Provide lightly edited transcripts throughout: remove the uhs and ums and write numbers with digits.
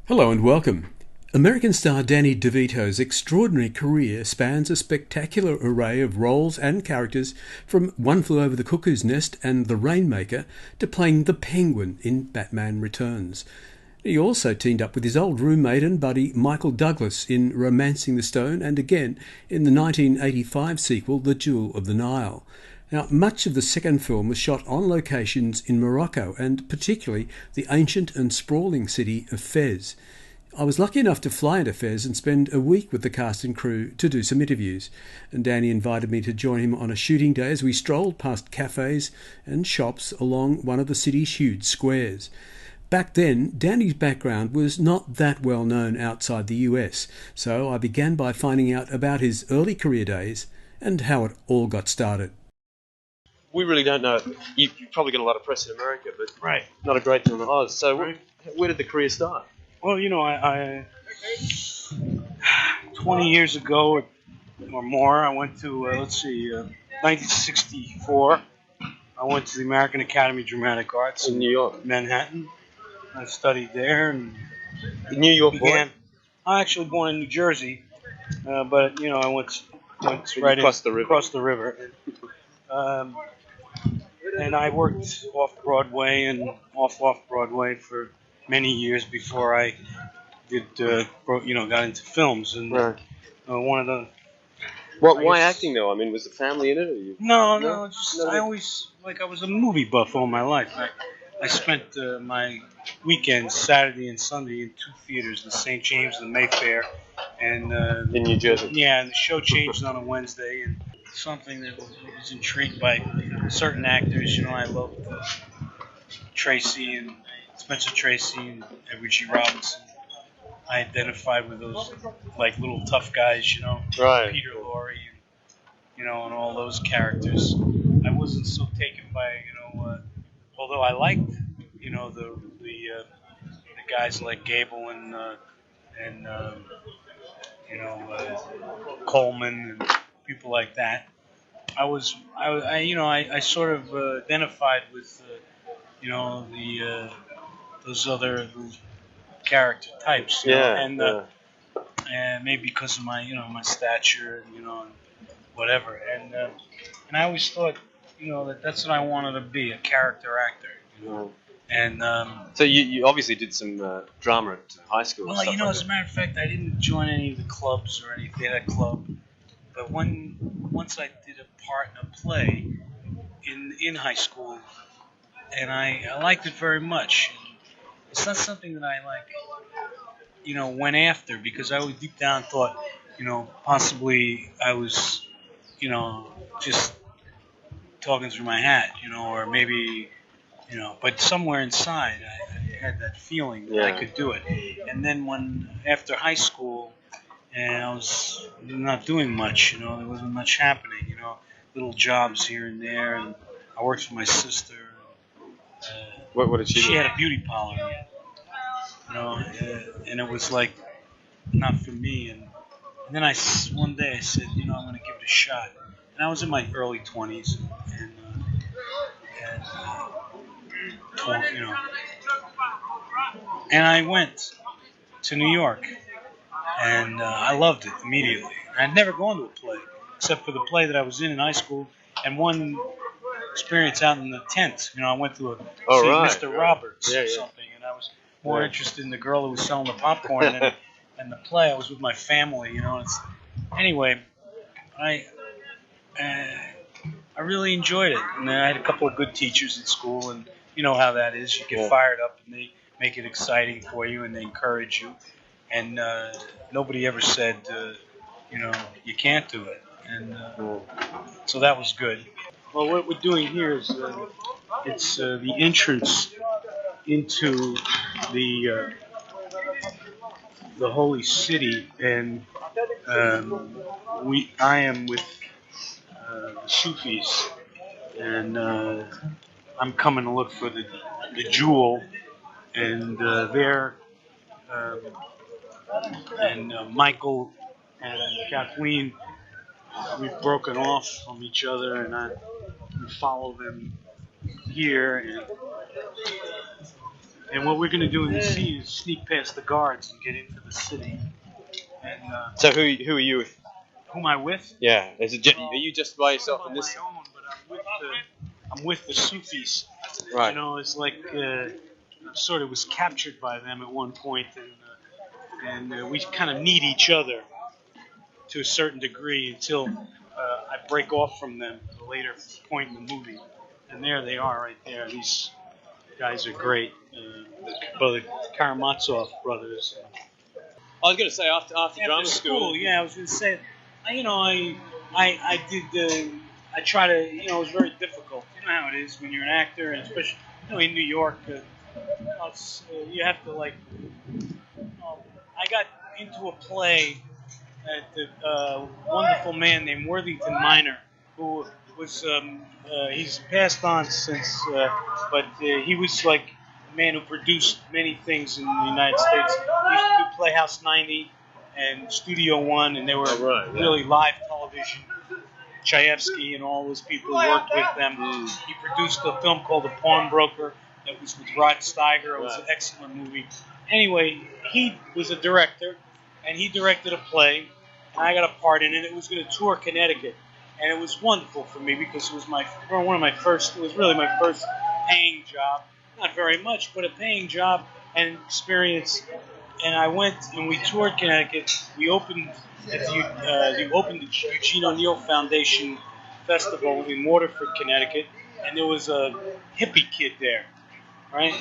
Hello and welcome. American star Danny DeVito's extraordinary career spans a spectacular array of roles and characters, from One Flew Over the Cuckoo's Nest and The Rainmaker to playing the Penguin in Batman Returns. He also teamed up with his old roommate and buddy Michael Douglas in Romancing the Stone and again in the 1985 sequel The Jewel of the Nile. Now, much of the second film was shot on locations in Morocco and particularly the ancient and sprawling city of Fez. I was lucky enough to fly into Fez and spend a week with the cast and crew to do some interviews, and Danny invited me to join him on a shooting day as we strolled past cafes and shops along one of the city's huge squares. Back then, Danny's background was not that well known outside the US, so I began by finding out about his early career days and how it all got started. We really don't know. You probably get a lot of press in America, but Right. not a great deal in Oz. So Right. where did the career start? Well, I 20 years ago or more, I went to 1964. I went to the American Academy of Dramatic Arts In New York. Manhattan. I studied there and In New York, began. I'm actually born in New Jersey, but I went right across the river. Across the river. And I worked off Broadway and off Broadway for many years before I did, got into films. And Right. one of the Why acting though? I mean, was the family in it? Or you? no, No? just No. I always I was a movie buff all my life. I spent my weekends, Saturday and Sunday, in two theaters, the St. James and the Mayfair, and In New Jersey. yeah, and the show changed on a Wednesday, and something that was intrigued by certain actors. I loved Tracy and Spencer Tracy and Richie Robinson. I identified with those like little tough guys, Right. Peter Lorre, and all those characters. I wasn't so taken by although I liked the guys like Gable and Coleman and people like that. I sort of identified with those other character types, and maybe because of my stature, and whatever, and I always thought that's what I wanted to be, a character actor, Right. and So you obviously did some drama at high school. well, and stuff like as a matter of fact, I didn't join any of the clubs or any theater club, but once I did a part in a play in high school, and I liked it very much. It's not something that I went after, because I always deep down thought, possibly I was, just talking through my hat, or maybe, but somewhere inside I had that feeling that I could do it. And then after high school, and I was not doing much, there wasn't much happening, little jobs here and there, and I worked for my sister. What did she do? She had a beauty parlor, and it was like not for me. And then one day I said, I'm going to give it a shot. And I was in my early 20s, and 12, and I went to New York, and I loved it immediately. I'd never gone to a play except for the play that I was in high school, and one experience out in the tent. I went to see right. Mr. Roberts Yeah, or yeah. something, and I was more interested in the girl who was selling the popcorn than the play. I was with my family, Anyway, I really enjoyed it, and I had a couple of good teachers at school, and you know how that is. You get fired up, and they make it exciting for you, and they encourage you, and nobody ever said, you can't do it, and so that was good. Well, what we're doing here is it's the entrance into the holy city, and I am with the Sufis, and I'm coming to look for the jewel, and and Michael and Kathleen, we've broken off from each other, and we follow them here, And what we're going to do in this scene is sneak past the guards and get into the city. And So who are you with? who am I with? Yeah, are you just by yourself in this? I'm on my own, but I'm with the Sufis. Right. You know, it's like sort of was captured by them at one point, and we kind of need each other to a certain degree until I break off from them at a later point in the movie. And there they are, right there. These guys are great. The Karamazov brothers. I was going to say after drama school, yeah, I was going to say, you know, I did. I try to, you know, it was very difficult. You know how it is when you're an actor, and especially, you know, in New York, you have to like. I got into a play at a wonderful man named Worthington Minor, who was he's passed on since, but he was like a man who produced many things in the United States. He used to do Playhouse 90 and Studio One, and they were really live television. Chayefsky and all those people who worked with them. He produced a film called The Pawnbroker that was with Rod Steiger. It was an excellent movie. Anyway, he was a director, and he directed a play, and I got a part in it. It was going to tour Connecticut, and it was wonderful for me because it was it was really my first paying job. Not very much, but a paying job and experience. And I went and we toured Connecticut. We opened the Eugene O'Neill Foundation Festival in Waterford, Connecticut, and there was a hippie kid there, right?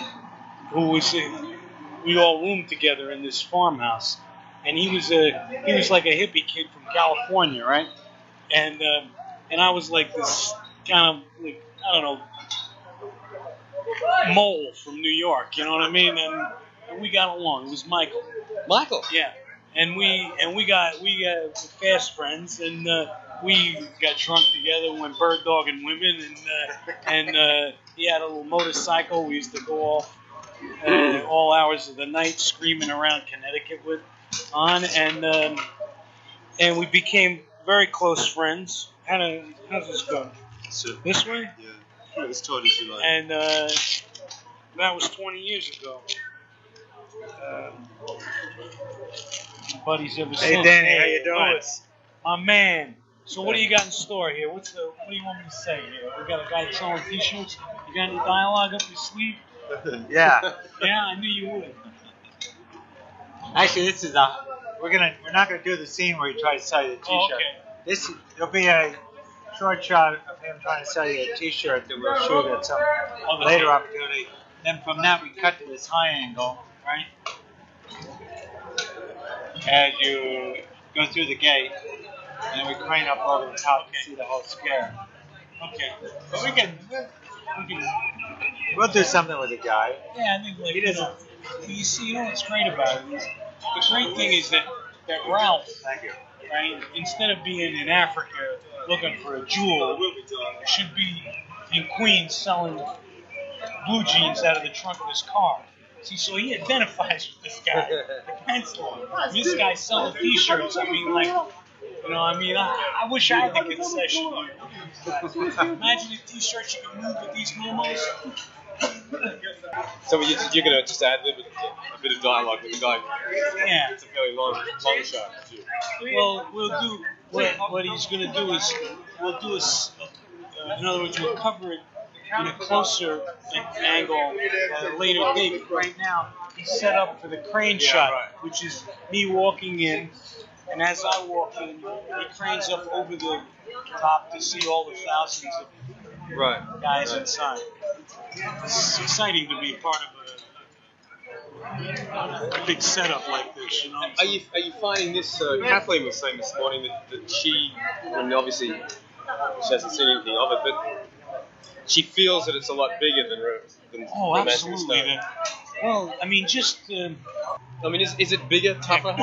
We all roomed together in this farmhouse, and he was like a hippie kid from California, right? And I was like this kind of like, I don't know, mole from New York, you know what I mean? And we got along. It was Michael. Michael. Yeah. And we got fast friends, and we got drunk together, went bird dogging women, and he had a little motorcycle. We used to go off all hours of the night screaming around Connecticut and we became very close friends. How's this go? So, this way? Yeah. As tall as you like. And that was 20 years ago. Buddies ever since. Hey Danny, how you doing? My man. So what do you got in store here? What do you want me to say here? We got a guy selling T-shirts. You got any dialogue up your sleeve? Yeah. Yeah, I knew you would. Actually, we're not gonna do the scene where you try to sell you the T-shirt. Oh, okay. It'll be a short shot of him trying to sell you a T-shirt that we'll shoot at some later opportunity. Then from that we cut to this high angle, right? As you go through the gate, and then we crane up over the top to see the whole square. Okay. But we'll do something with the guy. Yeah, I think like, you see, you know what's great about it is the great thing is that Ralph, Thank you. right, instead of being in Africa looking for a jewel, should be in Queens selling blue jeans out of the trunk of his car. See, so he identifies with this guy, the pencil. This guy's selling T-shirts. I mean, like, you know, I wish I had the concession. Imagine the T-shirts you could move with these momos. So you're going to just add a bit of dialogue with the guy. Yeah. It's a fairly long shot. Well, we'll do what he's going to do is we'll do in other words, we'll cover it in a closer angle at a later date. Right now, he's set up for the crane shot, which is me walking in, and as I walk in, he cranes up over the top to see all the thousands of guys inside. It's exciting to be part of a big setup like this, you know. Are you finding this? Kathleen was saying this morning that she, and obviously she hasn't seen anything of it, but she feels that it's a lot bigger than absolutely. Well, I mean, just. Is it bigger, tougher?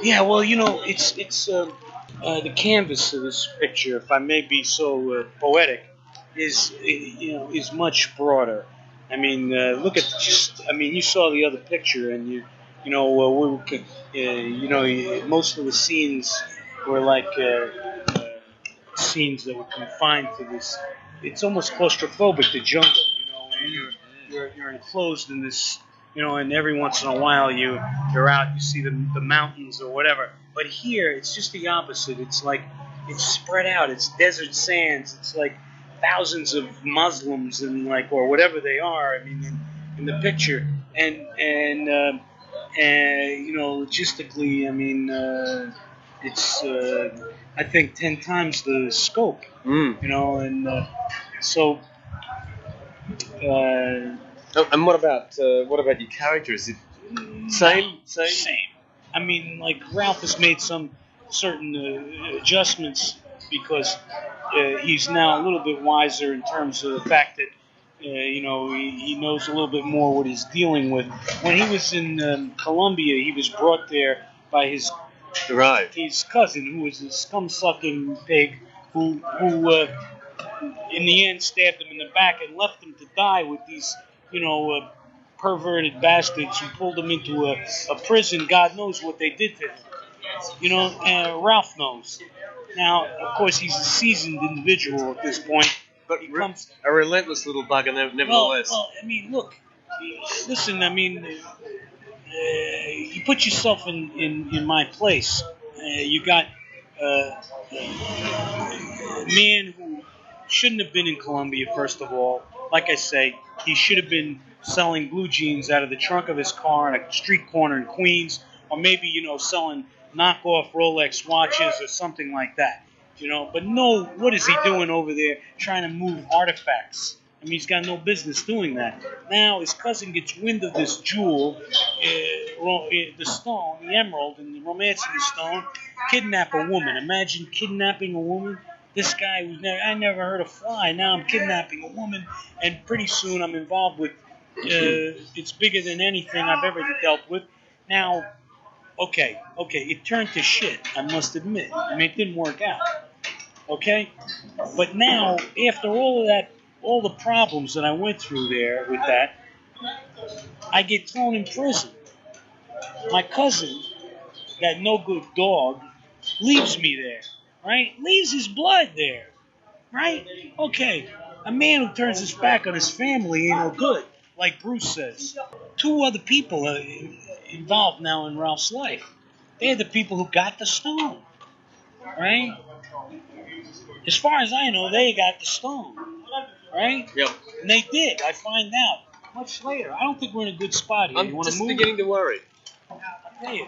Yeah, well, you know, it's the canvas of this picture, if I may be so poetic, is much broader. I mean, look at you saw the other picture, and most of the scenes were like scenes that were confined to this. It's almost claustrophobic, the jungle, you know, you're enclosed in this, and every once in a while you're out, you see the mountains or whatever. But here it's just the opposite. It's like it's spread out. It's desert sands. It's like thousands of Muslims and or whatever they are. I mean, in the picture, and logistically, I mean, it's I think 10 times the scope. And so. And what about your character? Is it same? I mean, Ralph has made some certain adjustments because he's now a little bit wiser in terms of the fact that he knows a little bit more what he's dealing with. When he was in Colombia, he was brought there by his cousin, who was a scum-sucking pig, who in the end stabbed him in the back and left him to die with these, perverted bastards who pulled him into a prison. God knows what they did to him. And Ralph knows. Now, of course, he's a seasoned individual at this point. But he becomes a relentless little bugger, nevertheless. Well, I mean, look, listen, I mean, you put yourself in my place. You got a man who shouldn't have been in Colombia, first of all. Like I say, he should have been selling blue jeans out of the trunk of his car on a street corner in Queens, or maybe, selling knockoff Rolex watches or something like that. But no, what is he doing over there trying to move artifacts? I mean, he's got no business doing that. Now his cousin gets wind of this jewel, the stone, the emerald, and the romance of the stone, kidnap a woman. Imagine kidnapping a woman. This guy I never heard a fly. Now I'm kidnapping a woman, and pretty soon I'm involved with. It's bigger than anything I've ever dealt with. Now, okay, it turned to shit. I must admit. I mean, it didn't work out. Okay, but now after all of that, all the problems that I went through there with that, I get thrown in prison. My cousin, that no good dog, leaves me there. Right? Leaves his blood there. Right? Okay. A man who turns his back on his family ain't no good, like Bruce says. 2 other people are involved now in Ralph's life. They're the people who got the stone. Right? As far as I know, they got the stone. Right? Yep. And they did. I find out much later. I don't think we're in a good spot here. I'm just beginning to worry. I'll tell you.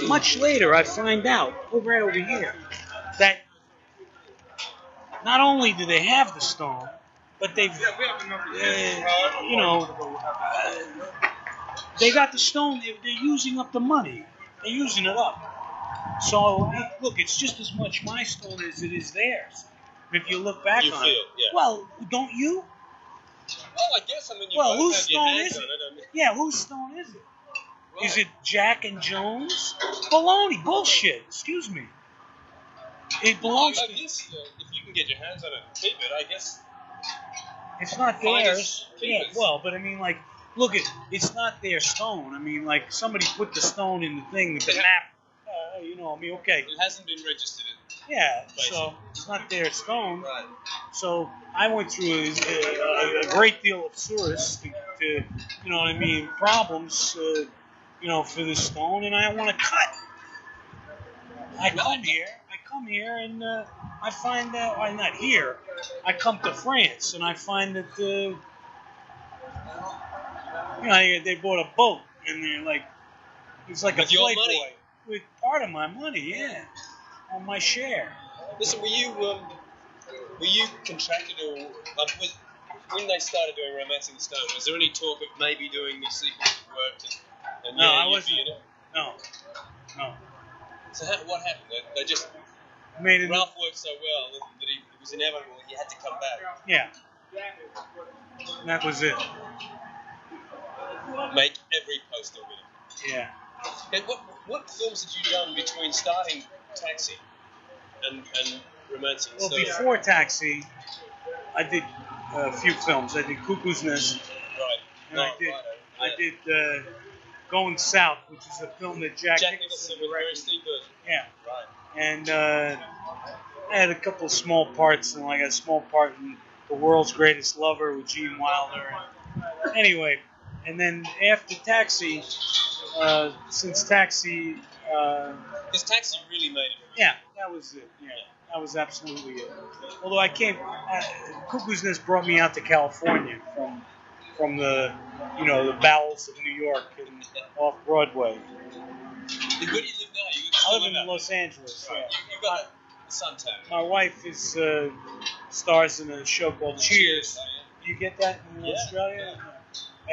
Much later, I find out, right over here, that not only do they have the stone, but they've, they got the stone. They're using up the money. They're using it up. So, look, it's just as much my stone as it is theirs. If you look back on it. Yeah. Well, don't you? Well, I guess, I mean, you well, both whose have your stone hands is on it? it. I mean, Yeah, whose stone is it? right. Is it Jack and Jones? Baloney, bullshit. Excuse me. It belongs I to. guess, if you can get your hands on it and keep it, I guess. It's not Fine theirs. as Yeah, keepers. well, but I mean, look, it's not their stone. I mean, somebody put the stone in the thing with the map. Okay. It hasn't been registered. Yeah, so it's not their stone. Right. So I went through a great deal of service to problems, for this stone, and I want to cut. I come here, and I find that, I'm not here, I come to France, and I find that, they bought a boat, and they're it's like with a your Playboy. money? With part of my money, yeah, on my share. Listen, were you contracted or when they started doing Romancing the Stone? Was there any talk of maybe doing the sequence of work and No, I wasn't. be in it? No. So what happened? They just Made it. Ralph worked so well that it was inevitable. He had to come back. Yeah. And that was it. Make every poster with him. Yeah. And what films had you done between starting Taxi and Romancing the Well, Stone? before Taxi, I did a few films. I did Cuckoo's Nest. Right. And I did Going South, which is a film that Jack Nicholson with Mary directed. Steenburgen. Yeah. Right. And I had a couple of small parts, and a small part in The World's Greatest Lover with Gene Wilder, and Anyway, and then after Taxi, since Taxi, Because Taxi really made it. yeah, that was it. Yeah, that was absolutely it. Although Cuckoo's Nest brought me out to California from the the bowels of New York and off Broadway. Where do you live now? I live in Los Angeles. Right. Yeah. You've got a suntan. My wife is stars in a show called Cheers. You get that in Australia?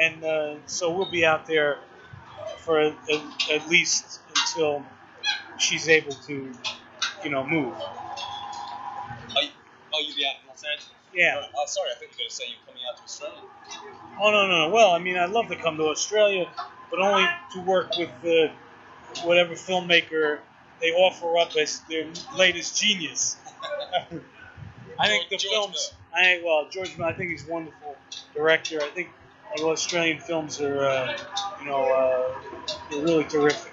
And so we'll be out there for at least until she's able to, move. You'll be out in Los Angeles? Yeah. Right. Oh, sorry, I think you were going to say you're coming out to Australia. Oh, no. Well, I mean, I'd love to come to Australia, but only to work with whatever filmmaker they offer up as their latest genius. I think the films. George Miller, I think he's a wonderful director. I think Australian films are, they're really terrific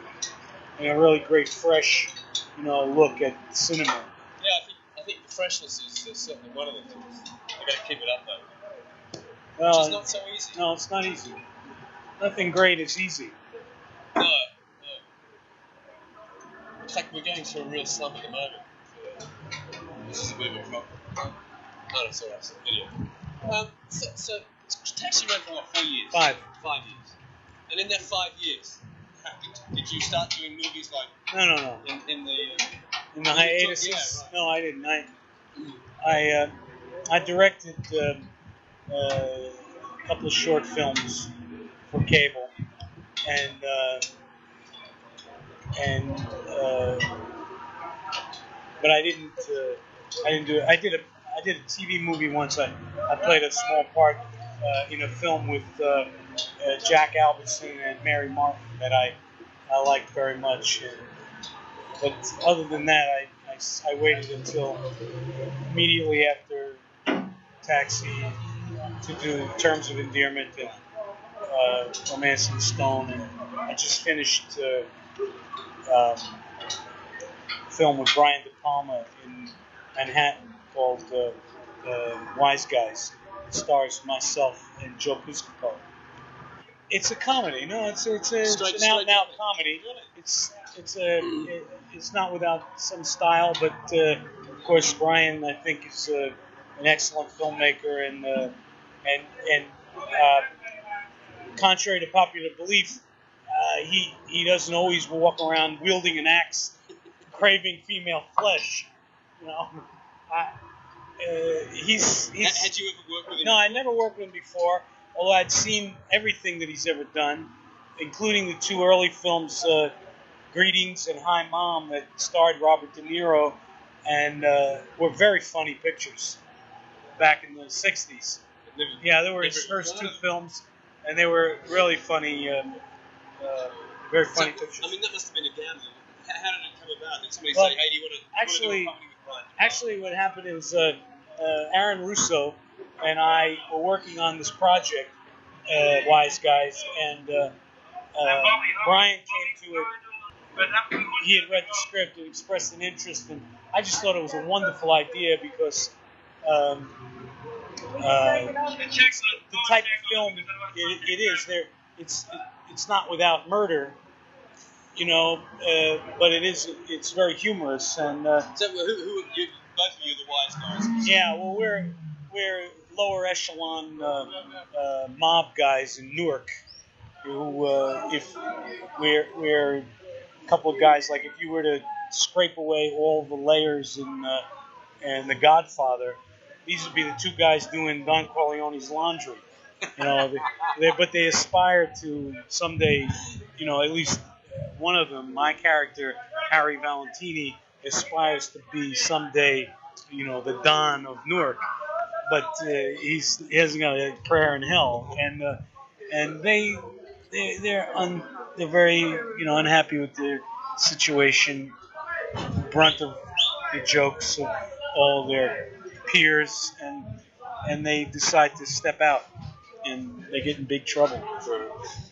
and a really great, fresh, look at cinema. Yeah, I think the freshness is certainly one of the things. You got to keep it up though. Well, Which is not so easy. No, it's not easy. Nothing great is easy. No. In fact, we're going through a real slump at the moment. This is a bit of a problem. Oh, that's all right. It's a video. So Taxi ran for what, 4 years? 5. 5 years. And in that 5 years, did you start doing movies like? No. In the hiatus? Yeah, right. No, I didn't. I directed a couple of short films for cable, but I didn't do it. I did a TV movie once. I played a small part in a film with Jack Albertson and Mary Martin that I liked very much. But other than that, I waited until immediately after Taxi to do Terms of Endearment and Romancing the Stone, and I just finished a film with Brian De Palma in Manhattan called Wise Guys. It stars myself and Joe Piscopo. It's a comedy. No, it's an out-and-out comedy. It's not without some style, but of course Brian, I think, is an excellent filmmaker, and contrary to popular belief, he doesn't always walk around wielding an axe, craving female flesh. Had you ever worked with him? No, I never worked with him before. Although I'd seen everything that he's ever done, including the 2 early films, Greetings and Hi Mom, that starred Robert De Niro, and were very funny pictures back in the 60s. Yeah, they were his first 2 films, and they were really funny, very funny pictures. I mean, that must have been a gamble. How did it come about? Did somebody Well, say, hey, do you want to do a comedy with Brian? Actually, what happened is Aaron Russo and I were working on this project, Wise Guys, and Brian came to it. He had read the script and expressed an interest, and I just thought it was a wonderful idea because the type of film it is. It's not without murder, but it's very humorous. And so, who are you? Both of you, the Wise Guys? Yeah, well, we're lower echelon mob guys in Newark, who if we're a couple of guys, like if you were to scrape away all the layers in The Godfather, these would be the 2 guys doing Don Corleone's laundry. But they aspire to someday, at least one of them, my character, Harry Valentini, aspires to be someday, the Don of Newark. But he hasn't got a prayer in hell, and they're very unhappy with their situation, brunt of the jokes of all their peers, and they decide to step out, and they get in big trouble.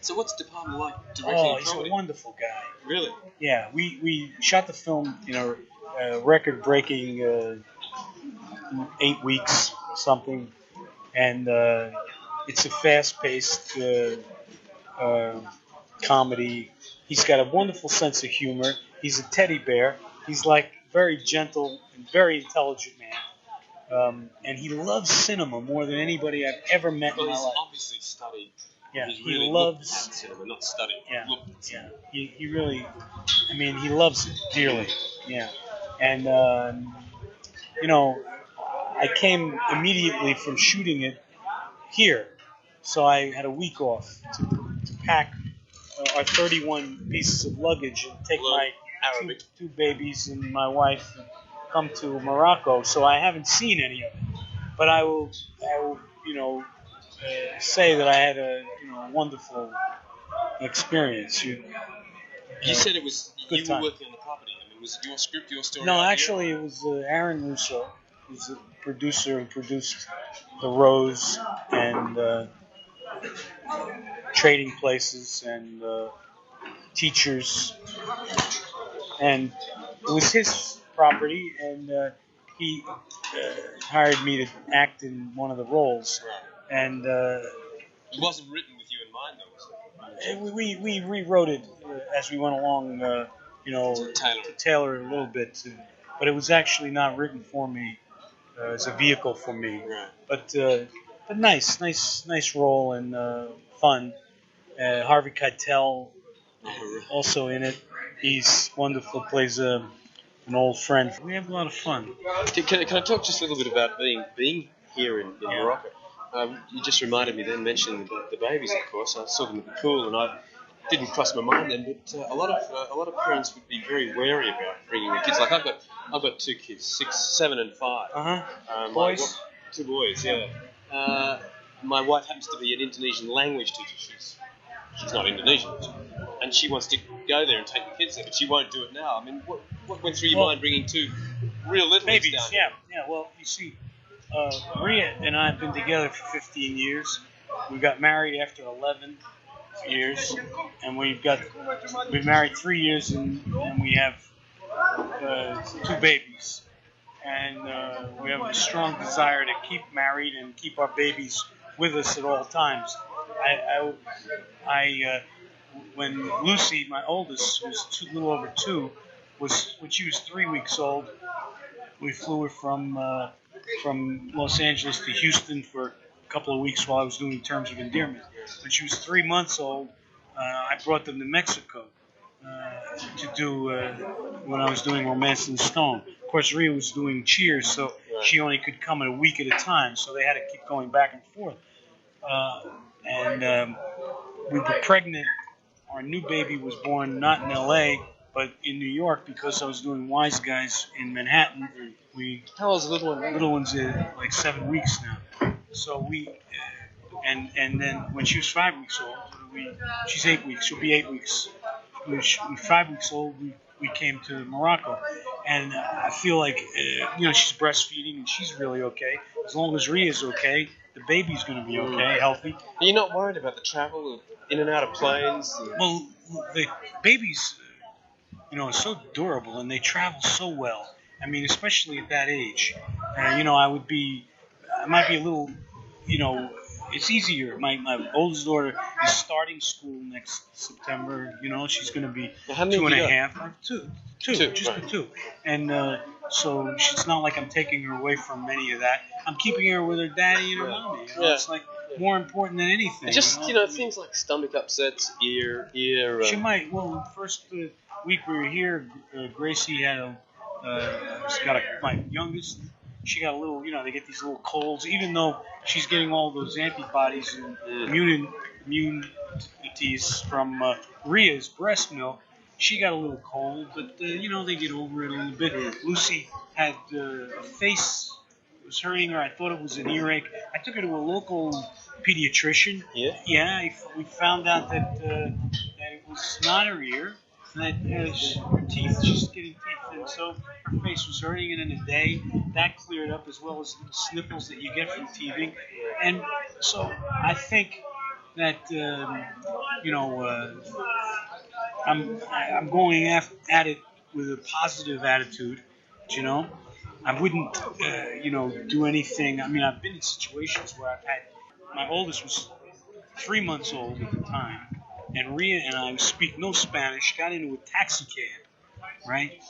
So what's De Palma like directing? Oh, he's a wonderful guy. Really? Yeah, we shot the film, record-breaking 8 weeks or something, and It's a fast-paced comedy. He's got a wonderful sense of humor. He's a teddy bear. He's like very gentle and very intelligent man. And he loves cinema more than anybody I've ever met in my life. He's obviously studied. Yeah, He's he really loves looked at cinema, not studied. Yeah, Looked at cinema. yeah. He really, I mean, he loves it dearly. Yeah, and I came immediately from shooting it here, so I had a week off to pack our 31 pieces of luggage and take my two babies and my wife and come to Morocco. So I haven't seen any of it, but I will say that I had a wonderful experience. You said it was you were working on the property. I mean, was it your script, your story? No, actually, it was Aaron Russo, who's the producer who produced The Rose and Trading Places and Teachers, and it was his property, and he hired me to act in one of the roles, and it wasn't written with you in mind, though, was it? we rewrote it as we went along, to tailor it a little bit, but it was actually not written for me as a vehicle for me. Right. But nice role and fun. Harvey Keitel also in it. He's wonderful. Plays an old friend. We have a lot of fun. Can I talk just a little bit about being here in Morocco? You just reminded me then, mentioned the babies, of course. I saw them at the pool, and I didn't cross my mind then. But a lot of parents would be very wary about bringing their kids. Like I've got two kids, 6, 7, and 5. Boys. 2 boys. Yeah. My wife happens to be an Indonesian language teacher. She's not Indonesian, and she wants to go there and take the kids there, but she won't do it now. I mean, what went through your mind bringing 2 real little babies down? Yeah. Well, you see, Maria and I have been together for 15 years. We got married after 11 years, and we've been married 3 years, and we have 2 babies. And we have a strong desire to keep married and keep our babies with us at all times. When Lucy, my oldest, was a little over 2, when she was 3 weeks old, we flew her from Los Angeles to Houston for a couple of weeks while I was doing Terms of Endearment. When she was 3 months old, I brought them to Mexico to do when I was doing Romance in the Stone. Of course, Rhea was doing Cheers, so she only could come a week at a time, so they had to keep going back and forth. And we were pregnant. Our new baby was born not in L.A., but in New York because I was doing Wise Guys in Manhattan. How old's the little one? Little one's like 7 weeks now. So and then when she was 5 weeks old, she's 8 weeks. She'll be 8 weeks. When she was 5 weeks old, we came to Morocco, and I feel like she's breastfeeding and she's really okay. As long as Rhea's okay, the baby's going to be okay, healthy. Are you not worried about the travel in and out of planes? Well, the babies, are so durable and they travel so well. I mean, especially at that age. I might be a little, it's easier. My oldest daughter is starting school next September. She's going to be 2.5. Two. And so it's not like I'm taking her away from any of that. I'm keeping her with her daddy and her mommy. It's like more important than anything. It just, things like stomach upsets, ear. She might. Well, the first week we were here, Gracie had my youngest. She got a little, they get these little colds. Even though she's getting all those antibodies and immunities from Rhea's breast milk, she got a little cold. But they get over it a little bit. Lucy had a face was hurting her. I thought it was an earache. I took her to a local pediatrician. Yeah. Yeah. We found out that it was not her ear. That her teeth, she's getting teeth, and so her face was hurting, and in a day that cleared up, as well as the sniffles that you get from teething. And so I think that I'm going at it with a positive attitude. I wouldn't do anything. I mean, I've been in situations where I've had my oldest was 3 months old at the time, and Rhea and I speak no Spanish, got into a taxi cab, right?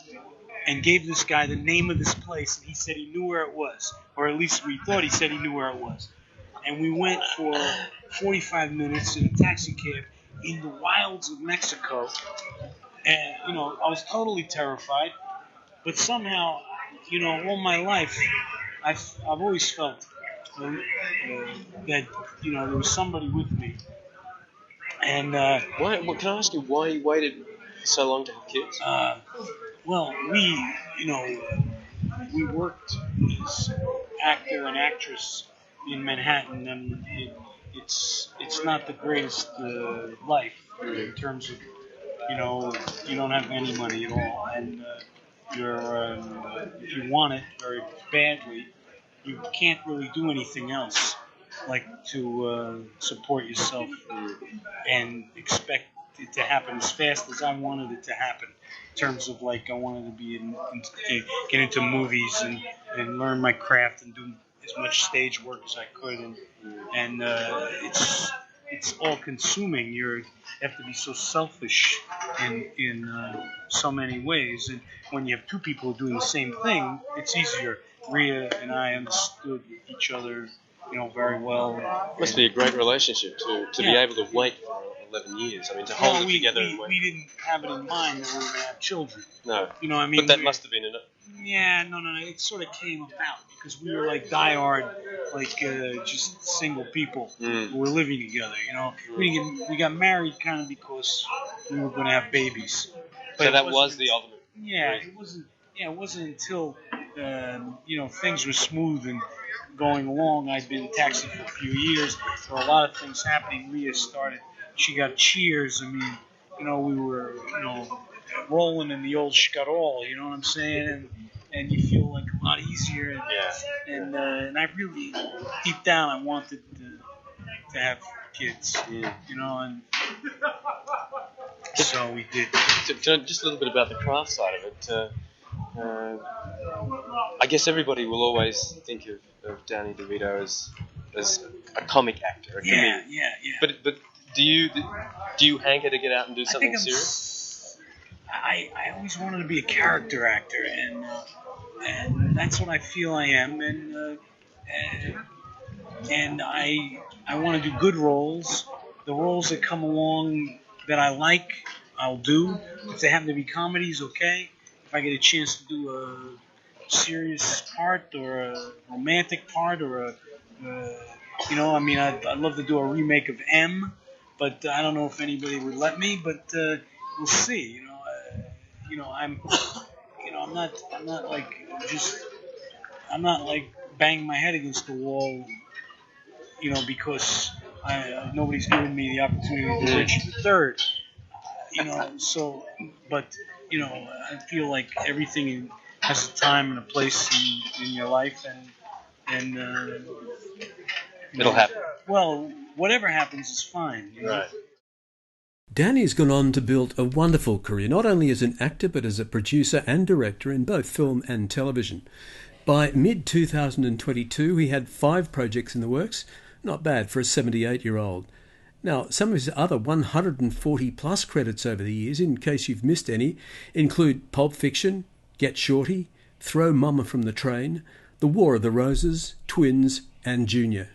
And gave this guy the name of this place, and he said he knew where it was, or at least we thought he said he knew where it was. And we went for 45 minutes in a taxi cab in the wilds of Mexico, and I was totally terrified, but somehow, all my life, I've always felt that there was somebody with me, and Why? Can I ask you why you waited so long to have kids? well, we worked as actor and actress in Manhattan, and it's not the greatest life in terms of you don't have any money at all, and if you want it very badly, you can't really do anything else like to support yourself and expect it to happen as fast as I wanted it to happen. In terms of I wanted to be get into movies and learn my craft and do as much stage work as I could, and it's all consuming. You have to be so selfish in so many ways, and when you have two people doing the same thing, it's easier. Rhea and I understood each other, very well. Must be a great relationship to be able to wait for 11 years. I mean, to hold it together. We didn't have it in mind that we were going to have children. No. You know what I mean? But that must have been enough. Yeah, no. It sort of came about because we were diehard, just single people who were living together. We got married kind of because we were going to have babies. But so that was the ultimate. Yeah, it wasn't. Yeah, it wasn't until things were smooth and going along. I'd been in taxi for a few years. There were a lot of things happening. Rhea started. She got Cheers. I mean, we were, rolling in the old Scarol, you know what I'm saying? And you feel a lot easier. And I really, deep down, I wanted to have kids, and so we did. Just a little bit about the craft side of it. I guess everybody will always think of Danny DeVito as a comic actor, a comedian. Yeah. But do you hanker to get out and do something serious? I always wanted to be a character actor, and that's what I feel I am, and I want to do good roles. The roles that come along that I like, I'll do. If they happen to be comedies, okay. If I get a chance to do a serious part or a romantic part or I'd love to do a remake of M, but I don't know if anybody would let me. But we'll see. I'm not banging my head against the wall, because nobody's given me the opportunity to reach the third. I feel like everything has a time and a place in your life, and it'll happen. Well, whatever happens is fine. Right. Danny's gone on to build a wonderful career, not only as an actor but as a producer and director in both film and television. By mid-2022, he had 5 projects in the works. Not bad for a 78-year-old. Now, some of his other 140-plus credits over the years, in case you've missed any, include Pulp Fiction, Get Shorty, Throw Mama from the Train, The War of the Roses, Twins, and Junior.